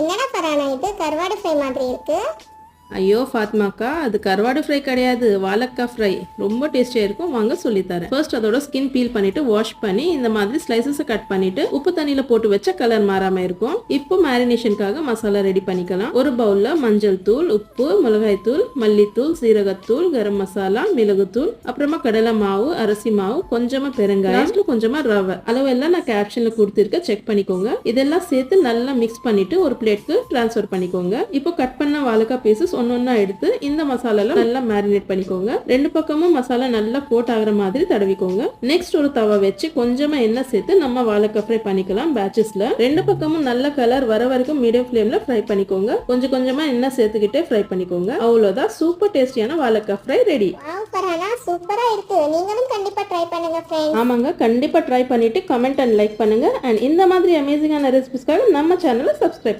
என்னடா பரானா இது கருவாடு ஃப்ரை மாதிரி இருக்கு. ஐயோ ஃபாத்மாக்கா, அது கருவாடு ஃப்ரை கிடையாது, வாழைக்காய் ஃப்ரை. ரொம்ப டேஸ்டியாக இருக்கும், வாங்க சொல்லித்தரேன். ஃபர்ஸ்ட் அதோட ஸ்கின் பீல் பண்ணிட்டு வாஷ் பண்ணி இந்த மாதிரி ஸ்லைசஸை கட் பண்ணிட்டு உப்பு தண்ணியில் போட்டு வச்ச கலர் மாறாம இருக்கும். இப்போ மேரினேஷனுக்காக மசாலா ரெடி பண்ணிக்கலாம். ஒரு பவுல்ல மஞ்சள் தூள், உப்பு, மிளகாய் தூள், மல்லித்தூள், சீரகத்தூள், கரம் மசாலா, மிளகுத்தூள், அப்புறமா கடலை மாவு, அரிசி மாவு, கொஞ்சமா பெருங்காயம், கொஞ்சமா ரவை. அளவெல்லாம் நான் கேப்ஷன்ல கொடுத்துருக்க, செக் பண்ணிக்கோங்க. இதெல்லாம் சேர்த்து நல்லா மிக்ஸ் பண்ணிட்டு ஒரு பிளேட்க்கு டிரான்ஸ்ஃபர் பண்ணிக்கோங்க. இப்போ கட் பண்ண வாழைக்காய் பீசஸ் ஒன்னொன்னா எடுத்து இந்த மசாலால நல்லா மேரினேட் பண்ணிக்கோங்க. ரெண்டு பக்கமும் மசாலா நல்லா கோட் ஆகுற மாதிரி தடவிக்கோங்க. நெக்ஸ்ட் ஒரு தவா வச்சு கொஞ்சமா எண்ணெய் சேர்த்து நம்ம வாழைக்காய் ஃப்ரை பண்ணிக்கலாம் பேட்சஸ்ல. ரெண்டு பக்கமும் நல்ல கலர் வர வரைக்கும் மீடியம் ஃப்ளேம்ல ஃப்ரை பண்ணிக்கோங்க. கொஞ்சம் கொஞ்சமா எண்ணெய் சேர்த்துக்கிட்டே ஃப்ரை பண்ணிக்கோங்க. அவ்வளவுதான், சூப்பர் டேஸ்டியான வாழைக்காய் ஃப்ரை ரெடி. வாவ் பரானா, சூப்பரா இருக்கு. நீங்களும் கண்டிப்பா ட்ரை பண்ணுங்க ஃப்ரெண்ட்ஸ். ஆமாங்க, கண்டிப்பா ட்ரை பண்ணிட்டு கமெண்ட் அண்ட் லைக் பண்ணுங்க. அண்ட் இந்த மாதிரி அமேசிங்கான ரெசிபிஸ்க்காக நம்ம சேனலை சப்ஸ்கிரைப்